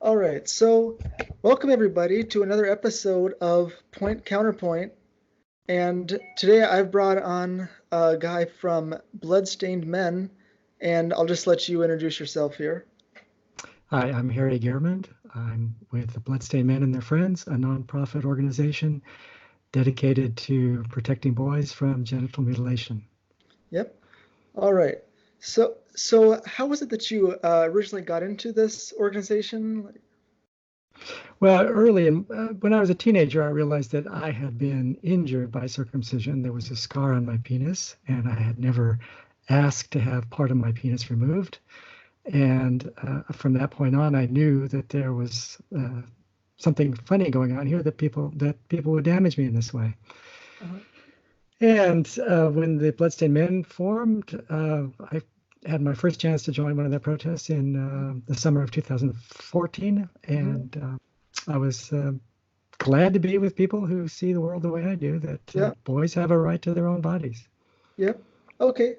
All right, so welcome everybody to another episode of Counterpoint. And today I've brought on a guy from Bloodstained Men, and I'll just let you introduce yourself here. Hi, I'm Harry Guiremand. I'm with the Bloodstained Men and Their Friends, a nonprofit organization dedicated to protecting boys from genital mutilation. Yep. All right. So how was it that you originally got into this organization? Well, when I was a teenager, I realized that I had been injured by circumcision. There was a scar on my penis, and I had never asked to have part of my penis removed. And from that point on, I knew that there was something funny going on here, that people would damage me in this way. Uh-huh. And when the Bloodstained Men formed, I had my first chance to join one of their protests in the summer of 2014, and I was glad to be with people who see the world the way I do, that boys have a right to their own bodies. Yep. Okay.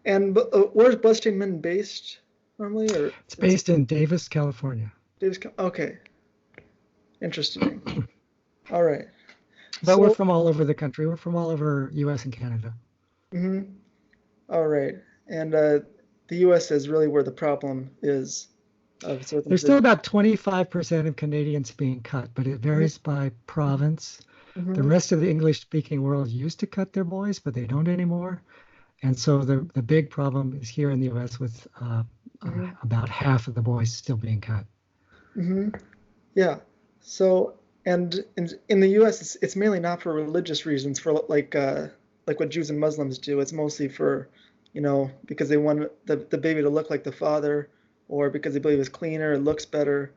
And where's Bloodstained Men based normally? Or it's based in Davis, California. Okay. Interesting. All right. But we're from all over the country. We're from all over U.S. and Canada. Mm-hmm. All right. And the U.S. is really where the problem is of circumcision. There's still about 25% of Canadians being cut, but it varies by province. Mm-hmm. The rest of the English-speaking world used to cut their boys, but they don't anymore. And so the big problem is here in the U.S. with about half of the boys still being cut. Mm-hmm. Yeah. So, and in the U.S., it's mainly not for religious reasons, for like what Jews and Muslims do. It's mostly for, because they want the baby to look like the father, or because they believe it's cleaner, it looks better.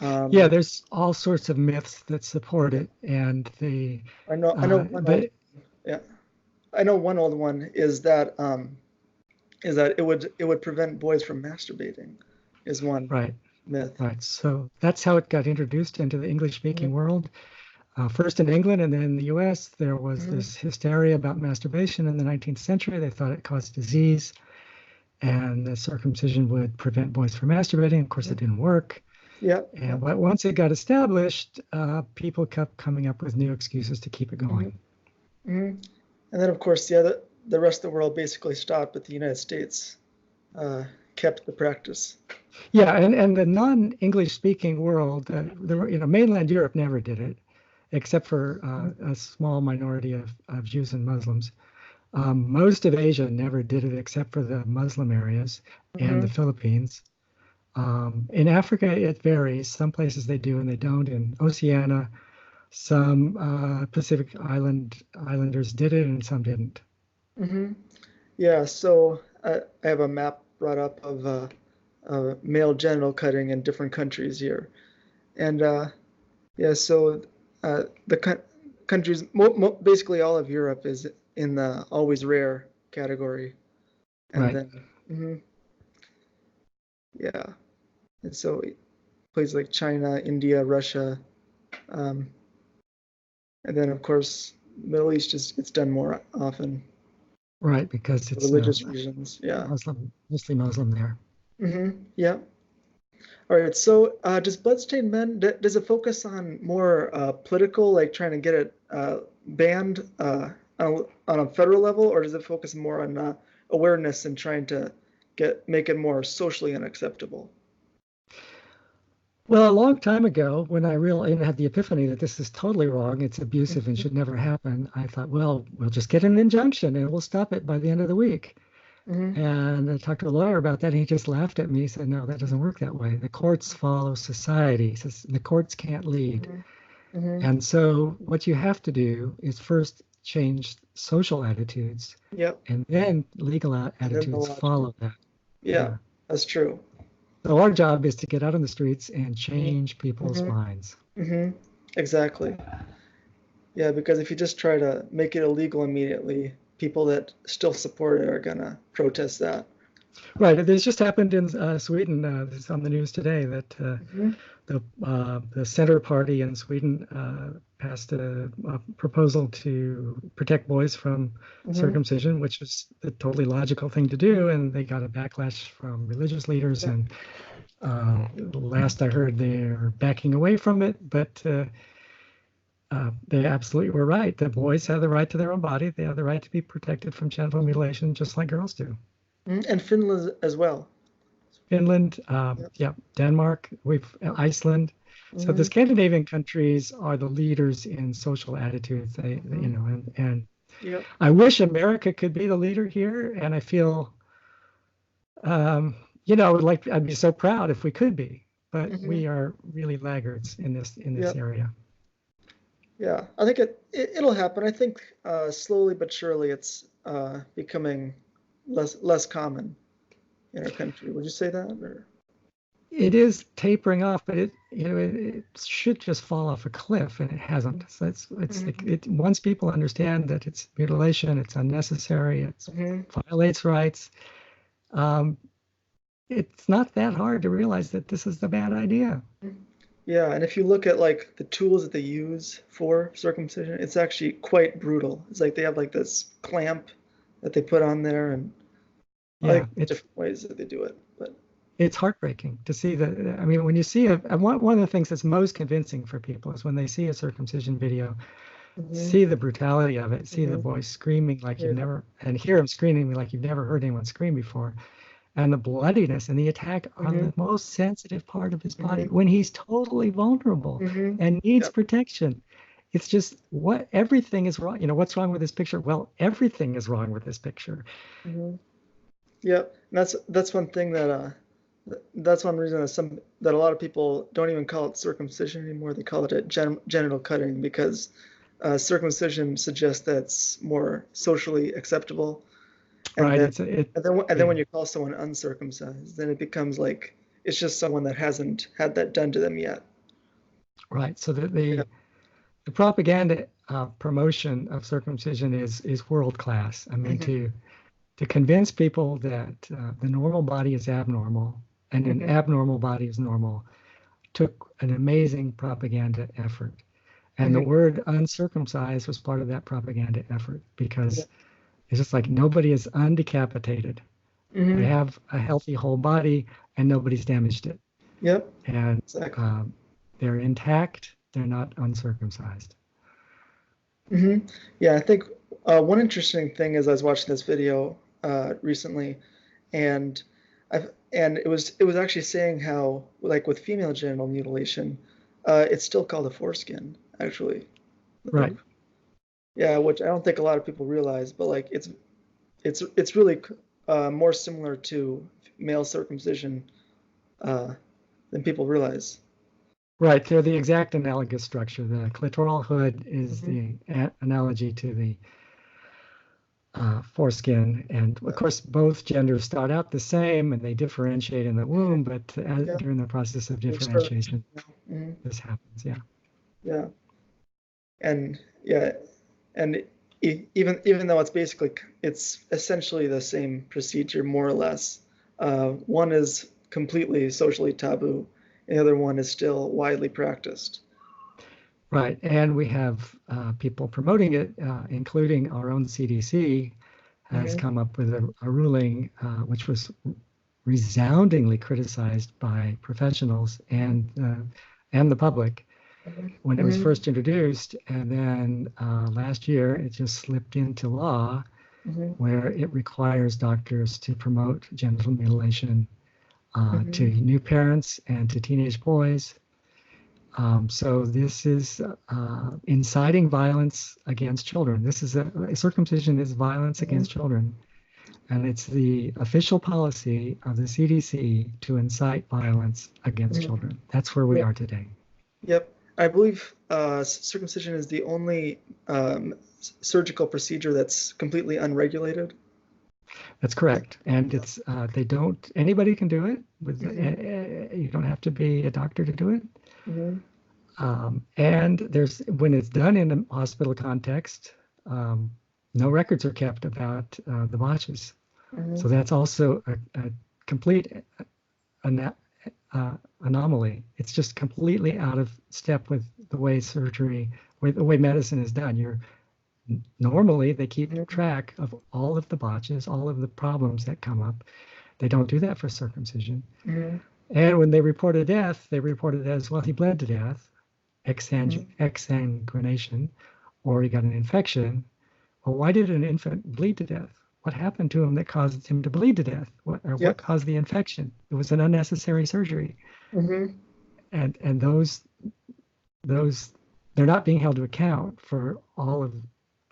Yeah, there's all sorts of myths that support it, and I know one old one is that it would prevent boys from masturbating, is one myth. Right. So that's how it got introduced into the English-speaking world. First in England and then in the U.S., there was this hysteria about masturbation in the 19th century. They thought it caused disease, and the circumcision would prevent boys from masturbating. Of course, it didn't work. Yeah. And once it got established, people kept coming up with new excuses to keep it going. Mm-hmm. And then, of course, the rest of the world basically stopped, but the United States kept the practice. Yeah, and the non-English speaking world, mainland Europe never did it, except for a small minority of Jews and Muslims. Most of Asia never did it except for the Muslim areas and the Philippines. In Africa, it varies. Some places they do and they don't. In Oceania, some Pacific Islanders did it and some didn't. Mm-hmm. Yeah, so I have a map brought up of male genital cutting in different countries here. And so the countries, basically all of Europe is in the always rare category. And then, yeah. And so places like China, India, Russia, and then of course Middle East it's done more often. Right, because it's religious reasons. Yeah. Mostly Muslim there. Mm-hmm. Yeah. All right. So does Bloodstained Men, does it focus on more political, like trying to get it banned on a federal level, or does it focus more on awareness and trying to make it more socially unacceptable? Well, a long time ago, when I had the epiphany that this is totally wrong, it's abusive and should never happen, I thought, well, we'll just get an injunction and we'll stop it by the end of the week. And I talked to a lawyer about that, and he just laughed at me. He said, no, that doesn't work that way. The courts follow society. He says the courts can't lead. And so what you have to do is first change social attitudes, and then legal attitudes follow that. Yeah, that's true. So our job is to get out on the streets and change people's minds. Exactly. Yeah, because if you just try to make it illegal immediately, people that still support it are going to protest that. Right. This just happened in Sweden. This is on the news today that the Center Party in Sweden passed a proposal to protect boys from circumcision, which is the totally logical thing to do. And they got a backlash from religious leaders and Last I heard, they're backing away from it, but they absolutely were right. The boys have the right to their own body. They have the right to be protected from genital mutilation, just like girls do. And Finland as well. Finland, Yep. yeah, Denmark, Iceland. So the Scandinavian countries are the leaders in social attitudes. And Yep. I wish America could be the leader here, and I feel, like I'd be so proud if we could be, but we are really laggards in this Yep. area. Yeah, I think it'll happen. I think slowly but surely it's becoming less common in our country. Would you say that? Or? It is tapering off, but it should just fall off a cliff, and it hasn't. So once people understand that it's mutilation, it's unnecessary, it violates rights. It's not that hard to realize that this is the bad idea. Yeah, and if you look at like the tools that they use for circumcision, it's actually quite brutal. It's like they have like this clamp that they put on there, and like different ways that they do it. But it's heartbreaking to see that. I mean, when you see one of the things that's most convincing for people is when they see a circumcision video, see the brutality of it, see the boy screaming like you've never, and hear him screaming like you've never heard anyone scream before, and the bloodiness and the attack on the most sensitive part of his body when he's totally vulnerable and needs protection. It's just everything is wrong. What's wrong with this picture? Well, everything is wrong with this picture. Yep, and that's one thing that's one reason that a lot of people don't even call it circumcision anymore. They call it genital cutting because circumcision suggests that's more socially acceptable. And right. Then when you call someone uncircumcised, then it becomes like it's just someone that hasn't had that done to them yet. Right. So the propaganda promotion of circumcision is world class. I mean, to convince people that the normal body is abnormal and an abnormal body is normal took an amazing propaganda effort. And the word uncircumcised was part of that propaganda effort because it's just like nobody is undecapitated. They have a healthy whole body and nobody's damaged it. Yep. And they're intact. They're not uncircumcised. Yeah, I think one interesting thing is I was watching this video recently, and it was actually saying how, like with female genital mutilation, it's still called a foreskin, actually. Right. Yeah, which I don't think a lot of people realize, but like it's really more similar to male circumcision than people realize. Right, they're the exact analogous structure. The clitoral hood is the analogy to the foreskin, and of course both genders start out the same and they differentiate in the womb, but during the process of differentiation this happens. Yeah and even though it's essentially the same procedure more or less, one is completely socially taboo and the other one is still widely practiced. Right, and we have people promoting it, including our own CDC has come up with a ruling which was resoundingly criticized by professionals and the public when it was first introduced, and then last year it just slipped into law where it requires doctors to promote genital mutilation to new parents and to teenage boys. So this is inciting violence against children. Circumcision is violence against children. And it's the official policy of the CDC to incite violence against children. That's where we are today. Yep. I believe circumcision is the only surgical procedure that's completely unregulated. That's correct. And it's anybody can do it. You don't have to be a doctor to do it. And when it's done in a hospital context, no records are kept about the botches. So that's also a complete anomaly. It's just completely out of step with the way the way medicine is done. Normally they keep track of all of the botches, all of the problems that come up. They don't do that for circumcision. And when they reported death, they reported it as, well, he bled to death, exsanguination, or he got an infection. Well, why did an infant bleed to death? What happened to him that caused him to bleed to death? What caused the infection? It was an unnecessary surgery. And those they're not being held to account for all of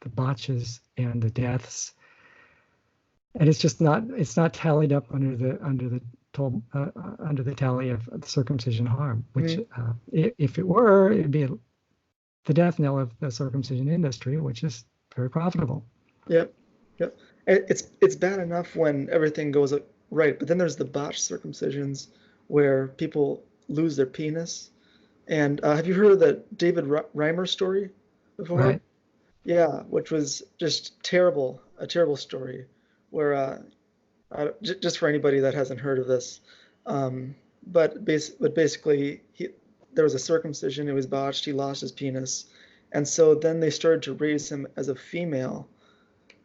the botches and the deaths. And it's not tallied up under the tally of circumcision harm, which if it were, it'd be the death knell of the circumcision industry, which is very profitable. Yep. It's bad enough when everything goes right, but then there's the botched circumcisions where people lose their penis. And have you heard of the David Reimer story before? Right. Yeah, which was just a terrible story, where just for anybody that hasn't heard of this, but basically there was a circumcision. It was botched. He lost his penis, and so then they started to raise him as a female,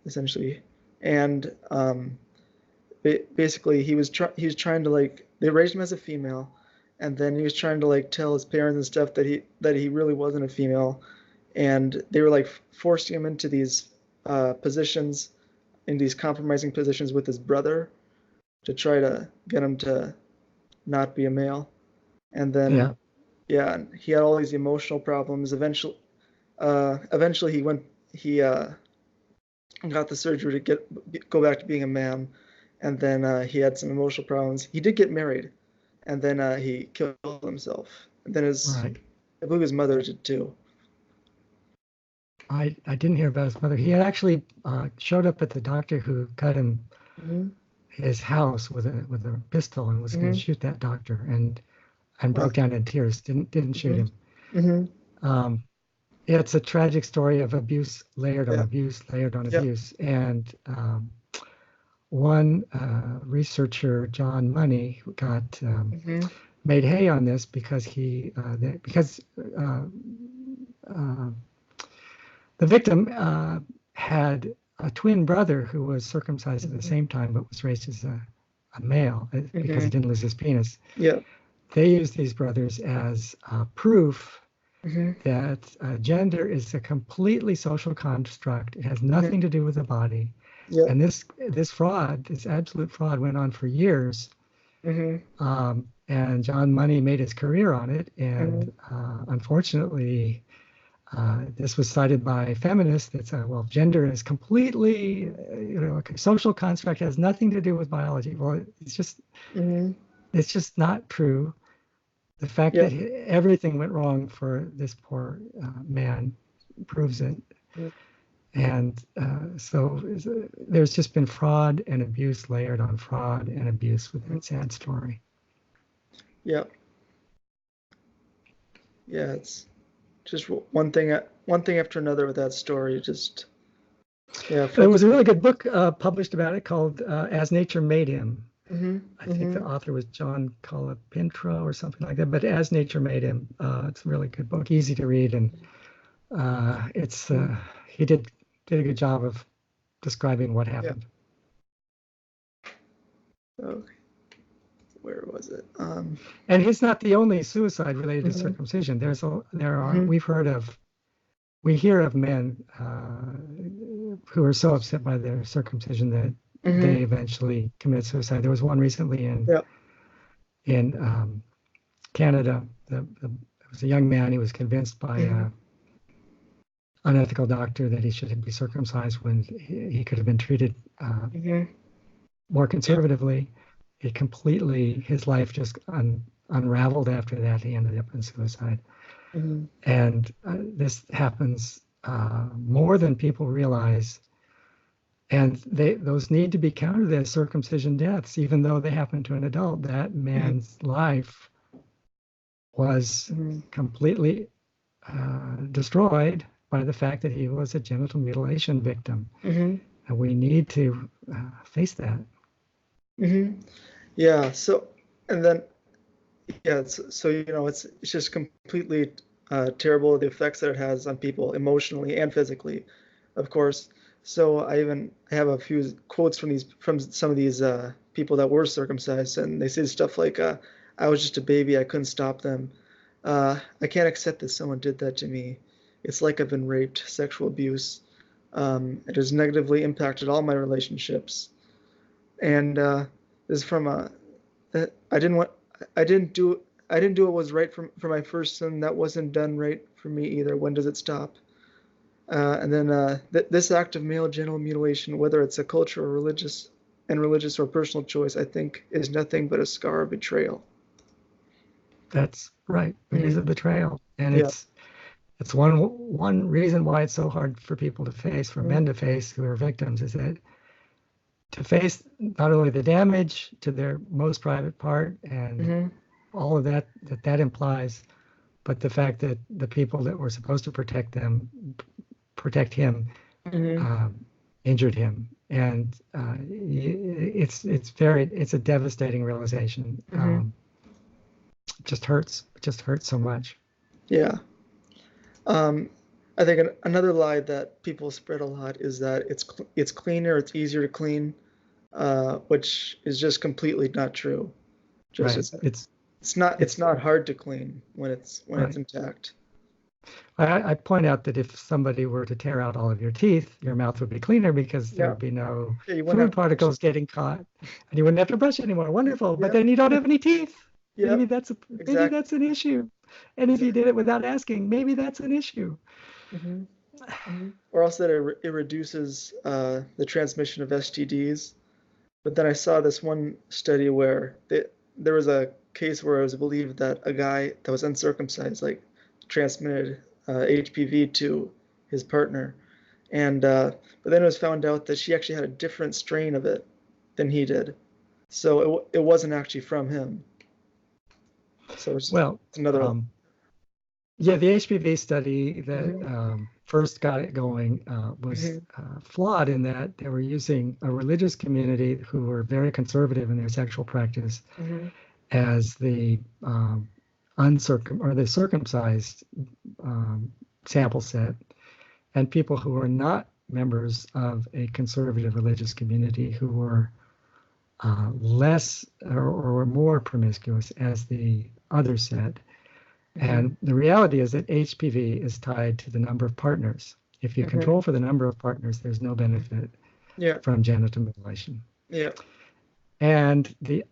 essentially, and basically he was trying to, like, they raised him as a female, and then he was trying to, like, tell his parents and stuff that he really wasn't a female, and they were, like, forcing him into these positions, in these compromising positions with his brother, to try to get him to not be a male. And then he had all these emotional problems. Eventually he got the surgery to go back to being a man, and then he had some emotional problems. He did get married, and then he killed himself. And then I believe his mother did too. I didn't hear about his mother. He had actually showed up at the doctor who cut him his house with a pistol and was going to shoot that doctor, and broke down in tears. Didn't shoot him. It's a tragic story of abuse layered on abuse layered on abuse. And one researcher, John Money, got made hay on this because the victim had a twin brother who was circumcised at the same time, but was raised as a male because he didn't lose his penis. They used these brothers as proof that gender is a completely social construct. It has nothing to do with the body. And this absolute fraud went on for years. And John Money made his career on it. And unfortunately, this was cited by feminists that said, well, gender is completely, a social construct, has nothing to do with biology. Well, it's just not true. The fact that everything went wrong for this poor man proves it. And so there's just been fraud and abuse layered on fraud and abuse with that sad story. It's just one thing after another with that story. There was a really good book published about it called As Nature Made Him. I think the author was John Colapinto or something like that, but As Nature Made Him, it's a really good book, easy to read, and he did a good job of describing what happened. Okay. Where was it? And he's not the only suicide related to circumcision. We hear of men who are so upset by their circumcision that they eventually commit suicide. There was one recently in Canada. It was a young man. He was convinced by an unethical doctor that he should be circumcised when he could have been treated more conservatively. His life just unraveled after that. He ended up in suicide. And this happens more than people realize. And those need to be counted as circumcision deaths, even though they happen to an adult. That man's life was completely destroyed by the fact that he was a genital mutilation victim. And we need to face that. So, and then, it's just completely terrible, the effects that it has on people emotionally and physically, of course. So I have a few quotes from some of these people that were circumcised, and they say stuff like, I was just a baby. I couldn't stop them. I can't accept that someone did that to me. It's like I've been raped, sexual abuse. It has negatively impacted all my relationships. And this is from I didn't want, I didn't do what was right for my first son. That wasn't done right for me either. When does it stop? And then this act of male genital mutilation, whether it's a cultural or religious or personal choice, I think is nothing but a scar of betrayal. That's right. It is a betrayal, and Yeah. it's one reason why it's so hard for people to face, for men to face who are victims, is that to face not only the damage to their most private part and all of that implies, but the fact that the people that were supposed to protect him, injured him, and it's a devastating realization. It just hurts. It just hurts so much. Yeah. I think another lie that people spread a lot is that it's cleaner, it's easier to clean, which is just completely not true. Just right. It's not hard to clean when it's intact. I point out that if somebody were to tear out all of your teeth, your mouth would be cleaner because there would be no food particles getting caught, and you wouldn't have to brush anymore. Wonderful. But then you don't have any teeth. Maybe that's an issue. And if you did it without asking, maybe that's an issue. Or else that it reduces the transmission of STDs. But then I saw this one study where there was a case where it was believed that a guy that was uncircumcised transmitted HPV to his partner, and but then it was found out that she actually had a different strain of it than he did, so it wasn't actually from him. So it's another. Yeah, the HPV study that first got it going was flawed in that they were using a religious community who were very conservative in their sexual practice as the circumcised sample set, and people who were not members of a conservative religious community who were less or were more promiscuous as the other set. And the reality is that HPV is tied to the number of partners. If you control for the number of partners, there's no benefit from genital mutilation. Yeah. And the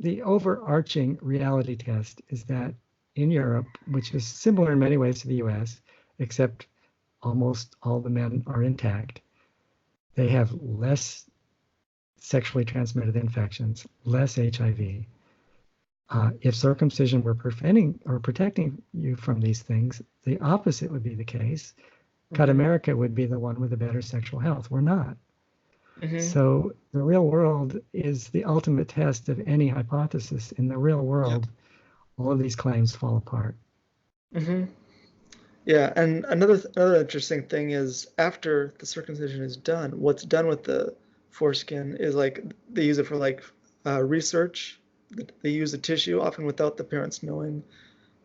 overarching reality test is that in Europe, which is similar in many ways to the US, except almost all the men are intact, they have less sexually transmitted infections, less HIV. If circumcision were preventing or protecting you from these things, the opposite would be the case. Cut America would be the one with the better sexual health. We're not. So the real world is the ultimate test of any hypothesis. In the real world, all of these claims fall apart. Yeah, and another interesting thing is after the circumcision is done, what's done with the foreskin is they use it for research. They use the tissue often without the parents knowing.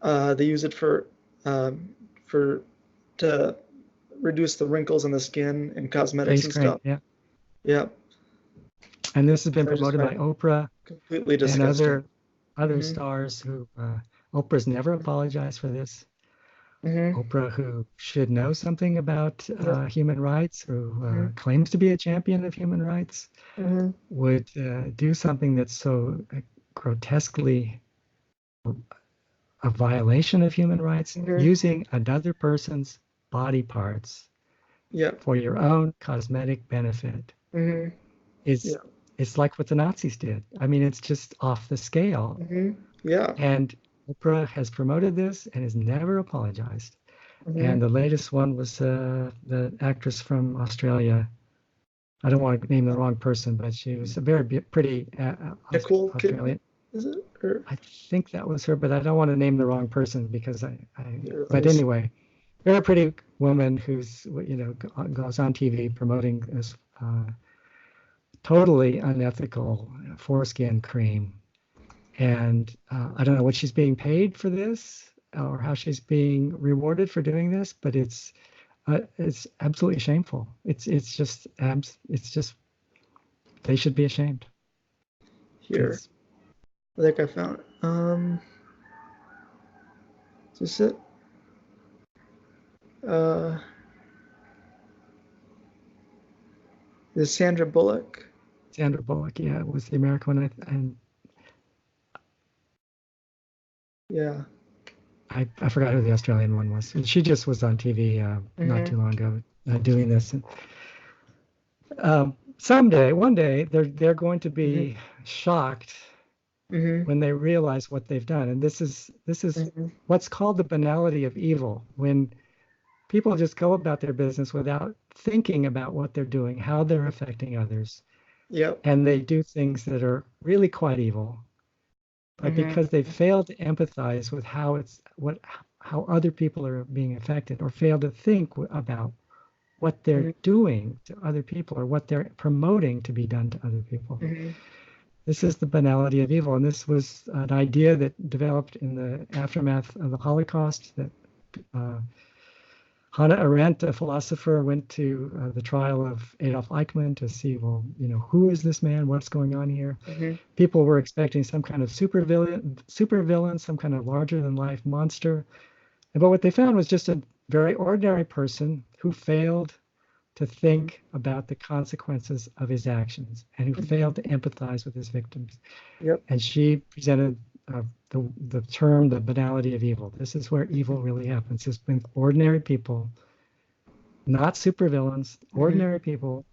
They use it to reduce the wrinkles in the skin and cosmetics and stuff. Yeah. And this has been promoted by Oprah completely disgusting. And other stars who Oprah's never apologized for this. Oprah, who should know something about human rights, who claims to be a champion of human rights, would do something that's so grotesquely a violation of human rights, using another person's body parts for your own cosmetic benefit. It's like what the Nazis did. I mean, it's just off the scale. Yeah. And Oprah has promoted this and has never apologized. And the latest one was the actress from Australia. I don't want to name the wrong person, but she was a very pretty Australian. Is it? I think that was her, but I don't want to name the wrong person because but anyway, very pretty woman who's, goes on TV promoting this totally unethical foreskin cream. And I don't know what she's being paid for this or how she's being rewarded for doing this, but it's absolutely shameful. It's just they should be ashamed. Here. I think I found it. Is this it? Uh, is Sandra Bullock? Sandra Bullock, yeah, it was the American one, and Yeah. I forgot who the Australian one was. She just was on TV not Mm-hmm. too long ago doing this. And one day, they're going to Mm-hmm. be shocked Mm-hmm. when they realize what they've done. And this is Mm-hmm. what's called the banality of evil, when people just go about their business without thinking about what they're doing, how they're affecting others, Yep. and they do things that are really quite evil. But Mm-hmm. because they fail to empathize with how other people are being affected, or fail to think about what they're Mm-hmm. doing to other people, or what they're promoting to be done to other people. Mm-hmm. This is the banality of evil, and this was an idea that developed in the aftermath of the Holocaust. That uh, Hannah Arendt, a philosopher, went to the trial of Adolf Eichmann to see, well, who is this man? What's going on here? Mm-hmm. People were expecting some kind of supervillain, some kind of larger than life monster. But what they found was just a very ordinary person who failed to think about the consequences of his actions, and who Mm-hmm. failed to empathize with his victims. Yep. And she presented the term, the banality of evil. This is where evil really happens. It's with ordinary people, not supervillains, Mm-hmm. ordinary people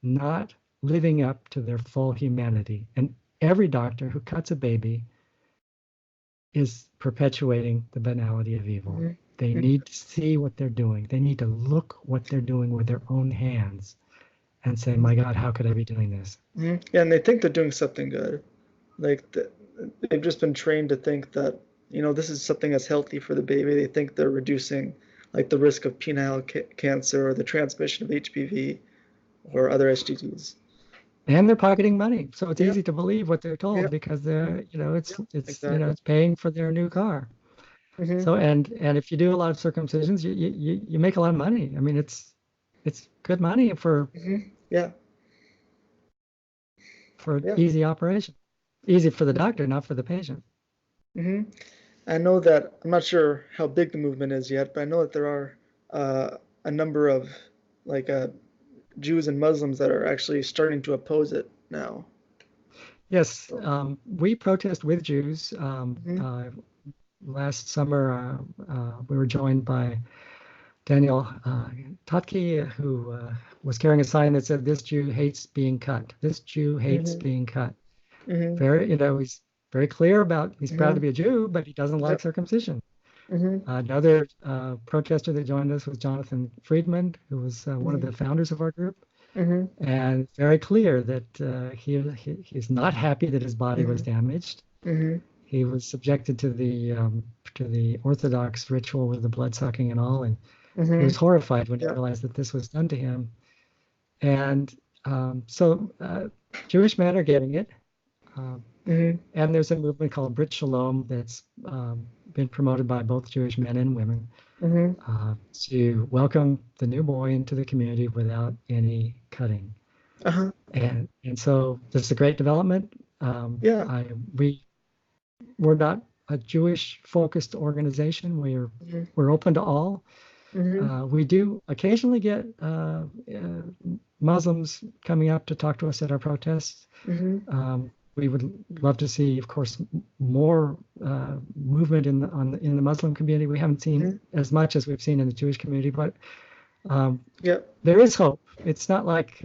not living up to their full humanity. And every doctor who cuts a baby is perpetuating the banality of evil. They Mm-hmm. need to see what they're doing. They need to look what they're doing with their own hands and say, my God, how could I be doing this? Mm-hmm. Yeah, and they think they're doing something good. Like they've just been trained to think that, this is something that's healthy for the baby. They think they're reducing like the risk of penile cancer or the transmission of HPV or other STDs. And they're pocketing money. So it's Yep. easy to believe what they're told, Yep. because they're, Yep. it's, Exactly. it's paying for their new car. Mm-hmm. So, and if you do a lot of circumcisions, you make a lot of money. I mean, it's good money Mm-hmm. Yeah. for Yeah. easy operation. Easy for the doctor, not for the patient. Mm-hmm. I know that I'm not sure how big the movement is yet, but I know that there are a number of like Jews and Muslims that are actually starting to oppose it now. Yes, So, we protest with Jews. mm-hmm. Last summer, we were joined by Daniel Totke, who was carrying a sign that said, "This Jew hates being cut. This Jew hates Mm-hmm. being cut." Mm-hmm. Very, he's very clear about he's proud to Mm-hmm. be a Jew, but he doesn't like Yep. circumcision. Mm-hmm. Another protester that joined us was Jonathan Friedman, who was one of Mm-hmm. the founders of our group, Mm-hmm. and very clear that he's not happy that his body was Mm-hmm. damaged. Mm-hmm. He was subjected to the Orthodox ritual with the blood sucking and all, and he Mm-hmm. was horrified when he Yep. realized that this was done to him. And so Jewish men are getting it. Um, Mm-hmm. and there's a movement called Brit Shalom that's been promoted by both Jewish men and women Mm-hmm. to welcome the new boy into the community without any cutting. Uh-huh. And so this is a great development. Yeah. We're not a Jewish focused organization. Mm-hmm. We're open to all. Mm-hmm. We do occasionally get Muslims coming up to talk to us at our protests. Mm-hmm. We would love to see, of course, more movement in the Muslim community. We haven't seen Mm-hmm. as much as we've seen in the Jewish community, but Yep. there is hope. It's not like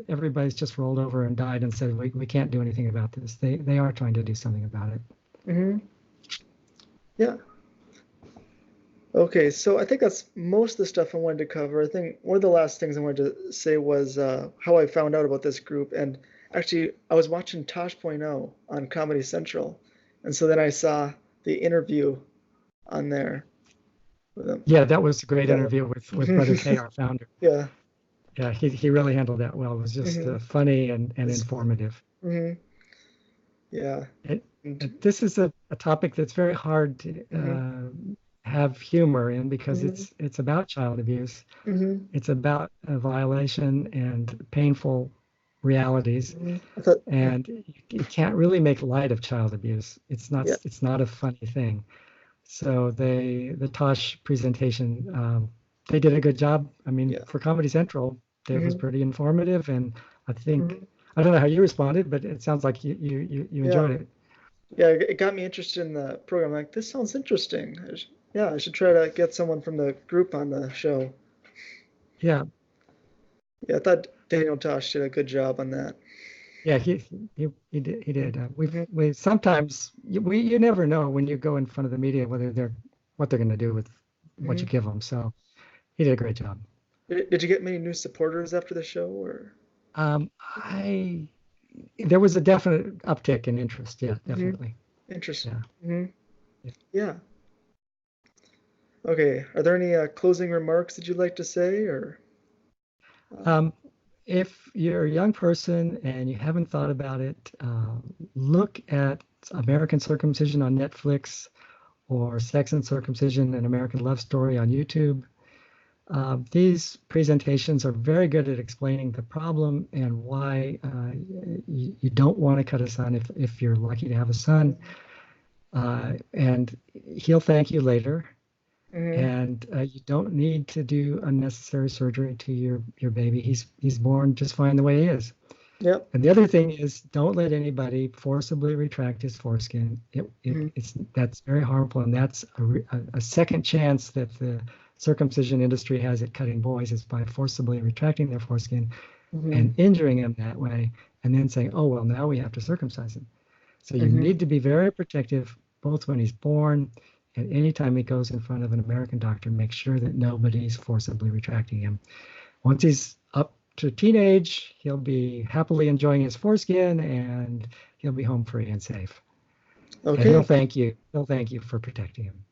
everybody's just rolled over and died and said we can't do anything about this. They are trying to do something about it. Mm-hmm. Yeah. Okay, so I think that's most of the stuff I wanted to cover. I think one of the last things I wanted to say was how I found out about this group. And actually, I was watching Tosh.0 on Comedy Central, and so then I saw the interview on there with him. Yeah, that was a great Yeah. interview with Brother Kay, our founder. Yeah. Yeah, he really handled that well. It was just Hmm. funny and It's fun. informative. Hmm. Yeah. This is a topic that's very hard to Hmm. have humor in, because Hmm. it's about child abuse. Hmm. It's about a violation and painful realities, and you can't really make light of child abuse. It's not a funny thing. So the Tosh presentation, they did a good job. I mean, for Comedy Central, it was pretty informative, and I think I don't know how you responded, but it sounds like you enjoyed it. Yeah, it got me interested in the program. Like, this sounds interesting. I should try to get someone from the group on the show. Yeah. Yeah, I thought Daniel Tosh did a good job on that. Yeah, he did. We sometimes you never know when you go in front of the media what they're going to do with what you give them. So he did a great job. Did you get many new supporters after the show, or? There was a definite uptick in interest. Yeah, definitely. Interesting. Yeah. Okay. Are there any closing remarks that you'd like to say, or? If you're a young person and you haven't thought about it, look at American Circumcision on Netflix or Sex and Circumcision, an American Love Story on YouTube. These presentations are very good at explaining the problem and why you don't want to cut a son if you're lucky to have a son. And he'll thank you later. And you don't need to do unnecessary surgery to your baby. He's born just fine the way he is. Yep. And the other thing is, don't let anybody forcibly retract his foreskin. That's very harmful, and that's a second chance that the circumcision industry has at cutting boys is by forcibly retracting their foreskin and injuring them that way, and then saying, oh, well, now we have to circumcise him. So you need to be very protective, both when he's born and anytime he goes in front of an American doctor. Make sure that nobody's forcibly retracting him. Once he's up to teenage, he'll be happily enjoying his foreskin, and he'll be home free and safe. Okay. And he'll thank you. He'll thank you for protecting him.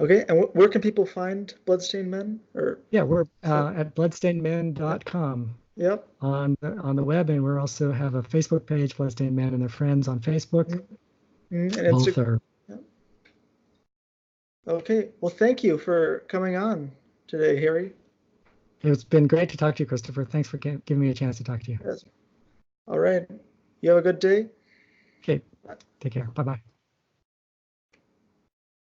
Okay. And where can people find Bloodstained Men? Yeah, we're at bloodstainedmen.com. Yep. On the web, and we also have a Facebook page, Bloodstained Men and their friends on Facebook. And both are. Yep. Okay. Well, thank you for coming on today, Harry. It's been great to talk to you, Christopher. Thanks for giving me a chance to talk to you. Yes. All right. You have a good day. Okay. Take care. Bye-bye.